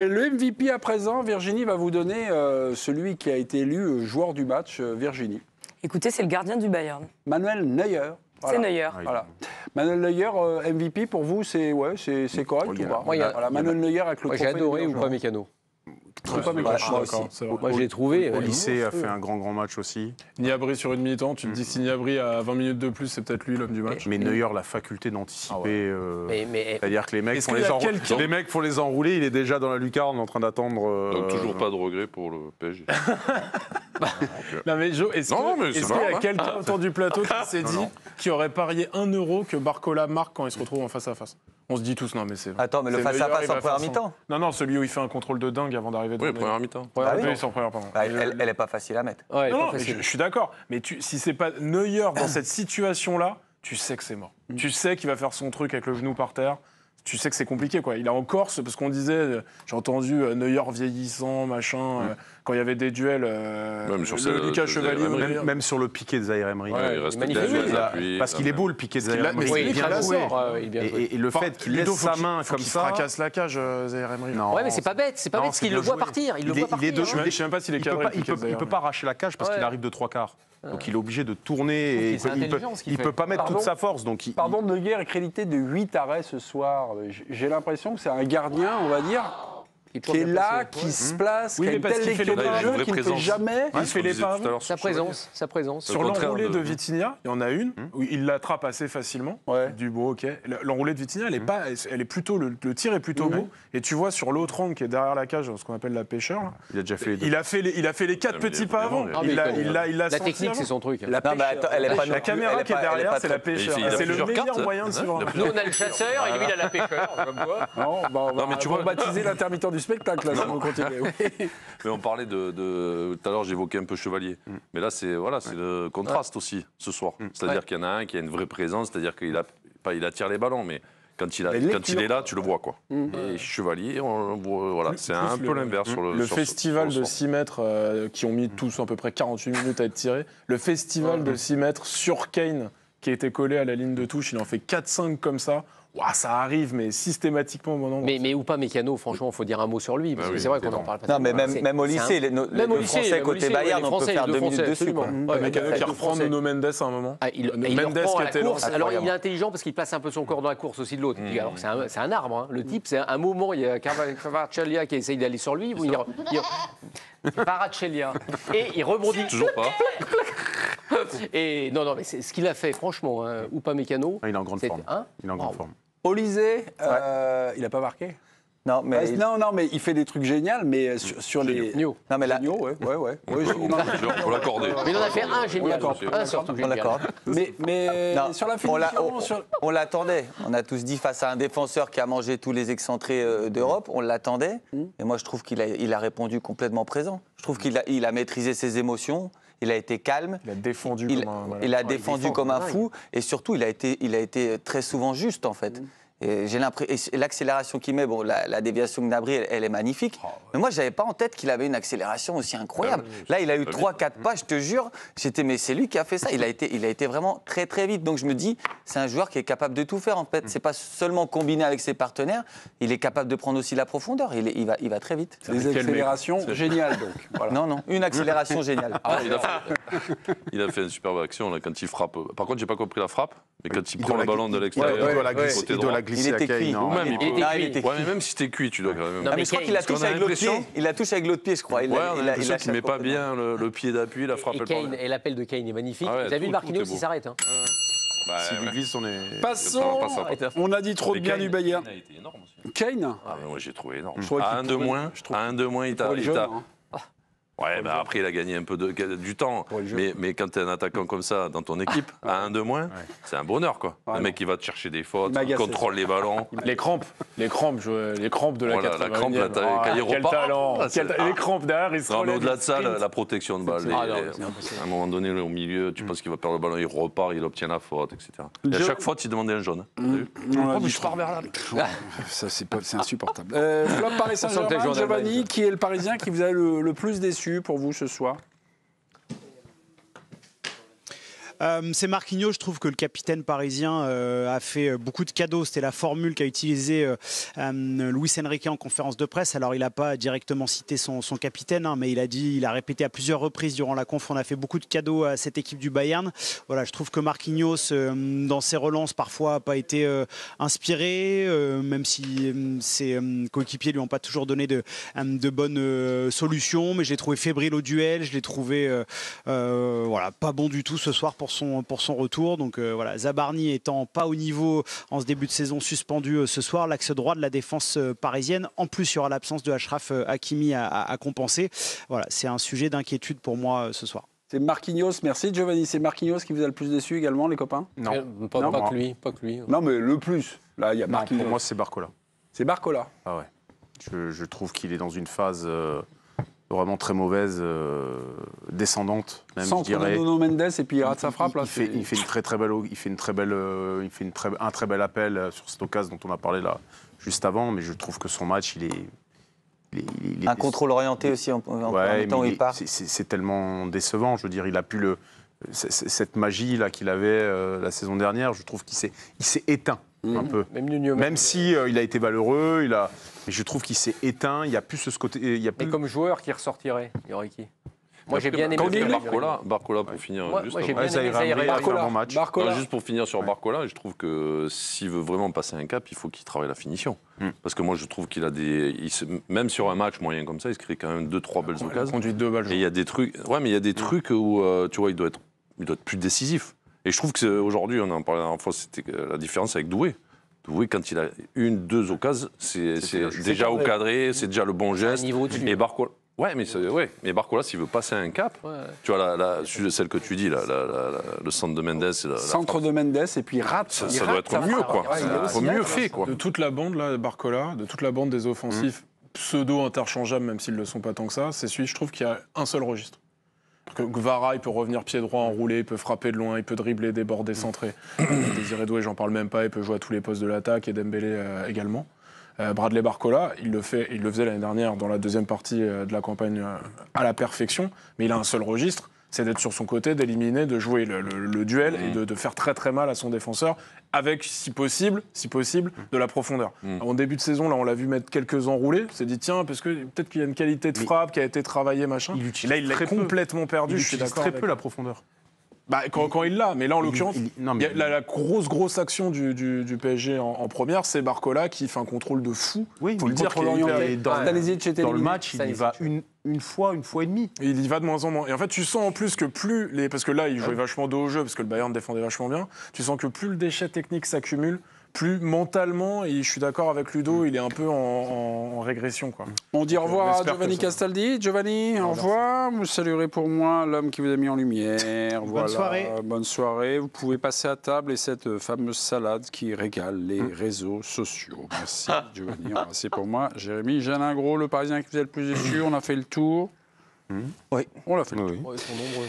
Le MVP à présent, Virginie va vous donner celui qui a été élu joueur du match, Virginie. Écoutez, c'est le gardien du Bayern. Manuel Neuer. Voilà. C'est Neuer. Voilà. Manuel Neuer, MVP pour vous, c'est correct ou pas? Voilà, Manuel Neuer avec le trophée. J'ai adoré ou pas Mécano. Moi, je l'ai trouvé. Olyssée a fait un grand match aussi. Niabri sur une mi-temps, tu te dis si Niabri a 20 minutes de plus, c'est peut-être lui l'homme du match. Mais Neuer, la faculté d'anticiper. C'est-à-dire que les mecs font les enrouler, il est déjà dans la lucarne en train d'attendre. Donc toujours pas de regret pour le PSG. Non mais Joe, est-ce qu'il y a quelqu'un autour du plateau qui s'est dit qui aurait parié 1 euro que Barcola marque quand il se retrouve en face à face? On se dit tous, non mais c'est vrai. Attends, mais le face-à-face en première mi-temps? Non, celui où il fait un contrôle de dingue avant d'arriver. Oui, première mi-temps. Elle n'est pas facile à mettre. Non, je suis d'accord. Mais si c'est pas Neuer dans cette situation-là, tu sais que c'est mort. Tu sais qu'il va faire son truc avec le genou par terre. Tu sais que c'est compliqué, quoi. Il est en Corse, parce qu'on disait, j'ai entendu Neuer vieillissant, machin, quand il y avait des duels, même sur Lucas Chevalier. Même sur le piqué de Zaïre Emery. Il reste magnifique. Parce qu'il est beau, le piqué de Zaïre Emery. Il est bien joué. Et le fait qu'il laisse sa main comme ça... Il fracasse la cage, Zaïre Emery. Ouais, mais c'est pas bête, parce qu'il le voit partir. Il le voit partir. Je sais même pas s'il est cadré. Il peut pas arracher la cage parce qu'il arrive de 3/4. Donc il est obligé de tourner et il peut pas mettre toute sa force. Pardon, Neuer est crédité de 8 arrêts ce soir. J'ai l'impression que c'est un gardien, on va dire, qui est là, qui se place, qui a une telle lecture de jeu, qui ne fait jamais. Il fait les pas. Sa présence. Sur l'enroulé de Vitinha, il y en a une où il l'attrape assez facilement. Du beau, ok. L'enroulé de Vitinha, elle est plutôt, le tir est plutôt beau. Et tu vois sur l'autre angle qui est derrière la cage, ce qu'on appelle la pêcheur. Il a déjà fait les deux. Il a fait les 4 petits pas avant. La technique, c'est son truc. La caméra qui est derrière, c'est la pêcheur. C'est le meilleur moyen de suivre. Nous, on a le chasseur et lui, il a la pêcheur. Non, mais tu vas baptiser l'intermittent du spectacle, là, si vous continuez. Mais on parlait de... Tout à l'heure, j'évoquais un peu Chevalier. Mais là, c'est le contraste aussi, ce soir. C'est-à-dire qu'il y en a un qui a une vraie présence, c'est-à-dire qu'il attire les ballons, mais quand il est là, tu le vois, quoi. Et Chevalier, voilà, c'est un peu l'inverse sur le festival de 6 mètres qui ont mis tous à peu près 48 minutes à être tirés. Le festival de 6 mètres sur Kane qui a été collé à la ligne de touche, il en fait 4-5 comme ça. Ouah, ça arrive, mais systématiquement au moment. Mais ou pas Mécano, franchement, il faut dire un mot sur lui. Parce que c'est vrai qu'on en parle pas. Non, mais même au lycée, les Français côté Bayern, on peut faire 2 minutes dessus. Mécano qui reprend Nuno Mendes à un moment. Il reprend la course. Alors il est intelligent parce qu'il place un peu son corps dans la course aussi de l'autre. Alors c'est un arbre. Le type, c'est un moment, il y a Kvaratskhelia qui essaye d'aller sur lui. Kvaratskhelia. Et il rebondit. Toujours pas. Et non, mais ce qu'il a fait, franchement, ou pas Mécano. Il est en grande forme. Olysée, il n'a pas marqué? Non, mais il fait des trucs géniaux, mais sur les... Non, mais là... ouais. Faut l'accorder. Mais il en a fait un génial. Un surtout génial. On l'accorde. Mais sur la finition... On l'attendait. On a tous dit face à un défenseur qui a mangé tous les excentrés d'Europe, on l'attendait. Et moi, je trouve qu'il a répondu complètement présent. Je trouve qu'il a maîtrisé ses émotions. Il a été calme. Il a défendu comme un fou. Et surtout, il a été très souvent juste, en fait. Et j'ai l'impression, l'accélération qu'il met, la déviation de Gnabry, elle est magnifique. Mais moi, j'avais pas en tête qu'il avait une accélération aussi incroyable. Là, il a eu 3-4 pas, je te jure. Mais c'est lui qui a fait ça. Il a été vraiment très très vite. Donc je me dis, c'est un joueur qui est capable de tout faire en fait. C'est pas seulement combiné avec ses partenaires. Il est capable de prendre aussi la profondeur. Il va très vite. Des accélérations géniales donc. Voilà. Non, une accélération géniale. Il a fait une superbe action là, quand il frappe. Par contre, j'ai pas compris la frappe. Mais quand il prend le ballon de l'extérieur, il doit la glisser à Kane. Mais même si t'es cuit, tu dois quand même. Mais je crois qu'il la touche avec l'autre pied. Il la touche avec l'autre pied, je crois. Il a l'impression qu'il met pas bien le pied d'appui, la frappe. Et l'appel de Kane est magnifique. Vous avez vu Marquinhos, il s'arrête. S'il lui glisse, on est... Passons. On a dit trop de bien du Bayern. Kane a été énorme aussi. Kane. Moi, j'ai trouvé énorme. À 1 de moins, il t'a... Ouais, après, il a gagné un peu du temps. Mais quand tu es un attaquant comme ça dans ton équipe, à 1 de moins, c'est un bonheur, quoi. Le mec, il va te chercher des fautes, il contrôle les ballons. Les crampes de la 80e. La crampe, là, quand il repart. Quel talent. Les crampes derrière, il se relève. Mais au-delà de ça, la protection de balle. À un moment donné, au milieu, tu penses qu'il va perdre le ballon, il repart, il obtient la faute, etc. Et à chaque fois, tu demandais un jaune. Je pars vers là. C'est insupportable. Flop Paris Saint-Germain, Giovanni, qui est le Parisien qui vous a le plus déçu pour vous ce soir? C'est Marquinhos. Je trouve que le capitaine parisien a fait beaucoup de cadeaux. C'était la formule qu'a utilisée Luis Enrique en conférence de presse. Alors, il n'a pas directement cité son capitaine, hein, mais il a répété à plusieurs reprises durant la conf, on a fait beaucoup de cadeaux à cette équipe du Bayern. Voilà, je trouve que Marquinhos, dans ses relances, parfois n'a pas été inspiré, même si ses coéquipiers lui ont pas toujours donné de bonnes solutions, mais je l'ai trouvé fébrile au duel, je l'ai trouvé pas bon du tout ce soir pour son retour. Donc voilà, Zabarni étant pas au niveau en ce début de saison, suspendu ce soir, l'axe droit de la défense parisienne. En plus, il y aura l'absence de Achraf Hakimi à compenser. Voilà, c'est un sujet d'inquiétude pour moi ce soir. C'est Marquinhos, merci Giovanni. C'est Marquinhos qui vous a le plus déçu également, les copains? Non, pas que lui. Non, mais le plus. Là, il y a Marquinhos. Pour moi, c'est Barcola. C'est Barcola. Ah ouais. Je trouve qu'il est dans une phase vraiment très mauvaise, descendante, même. Centre je dirais. de Nuno Mendes et puis il rate sa frappe là. Il fait un très bel appel sur cette occasion dont on a parlé là juste avant, mais je trouve que son match, il est un contrôle orienté aussi en même temps où il part. C'est tellement décevant. Je veux dire, il a pu cette magie là qu'il avait la saison dernière. Je trouve qu'il s'est éteint un peu. Même si il a été valeureux, mais je trouve qu'il s'est éteint. Il n'y a plus ce côté. Et comme joueur qui ressortirait, il y aurait qui? Moi, j'ai bien aimé Barcola pour finir. Moi, j'ai bien aimé Barcola. Juste pour finir sur Barcola, je trouve que s'il veut vraiment passer un cap, il faut qu'il travaille la finition. Parce que moi, je trouve qu'il a même sur un match moyen comme ça, il se crée quand même 2-3 belles occasions. Il conduit 2 balles. Et il y a des trucs. Ouais, mais il y a des trucs où tu vois, il doit être plus décisif. Et je trouve que aujourd'hui, on en parlait la dernière fois, c'était la différence avec Doué. Doué, quand il a 1-2 occasions, c'est déjà au cadré, c'est déjà le bon geste. Et Barcola. Ouais, mais Barcola, s'il veut passer un cap, tu vois, celle que tu dis, le centre de Mendes. Centre de Mendes, et puis rate. Ça doit être mieux, quoi. Il faut mieux fait, quoi. De toute la bande, là, Barcola, de toute la bande des offensifs pseudo-interchangeables, même s'ils ne le sont pas tant que ça, c'est celui, je trouve, qu'il y a un seul registre. Que Guevara, il peut revenir pied droit, enroulé, il peut frapper de loin, il peut dribbler, déborder, centrer. Désiré Doué, j'en parle même pas, il peut jouer à tous les postes de l'attaque, et Dembélé également. Bradley Barcola, il le faisait l'année dernière dans la deuxième partie de la campagne à la perfection, mais il a un seul registre, c'est d'être sur son côté, d'éliminer, de jouer le duel et de faire très très mal à son défenseur, avec si possible, de la profondeur. En début de saison, là, on l'a vu mettre quelques enroulés, on s'est dit tiens, parce que peut-être qu'il y a une qualité de frappe qui a été travaillée, machin. Là, il l'a complètement perdu. Il utilise très peu la profondeur. Bah, quand il l'a, mais là en l'occurrence, la grosse action du PSG en première, c'est Barcola qui fait un contrôle de fou. Oui, il faut le dire qu'il dans le match, il y va une fois et demie. Il y va de moins en moins. Et en fait, tu sens en plus que parce que là, il jouait vachement dos au jeu, parce que le Bayern défendait vachement bien, tu sens que plus le déchet technique s'accumule, plus mentalement, et je suis d'accord avec Ludo, il est un peu en régression, quoi. On dit au revoir à Giovanni Castaldi. Giovanni, au revoir. Vous saluerez pour moi l'homme qui vous a mis en lumière. Bonne soirée. Bonne soirée. Vous pouvez passer à table et cette fameuse salade qui régale les réseaux sociaux. Merci, Giovanni. C'est pour moi. Jérémy Jalingros, le Parisien qui vous a le plus déçu. On a fait le tour. Oui. On l'a fait le tour. Ils sont nombreux.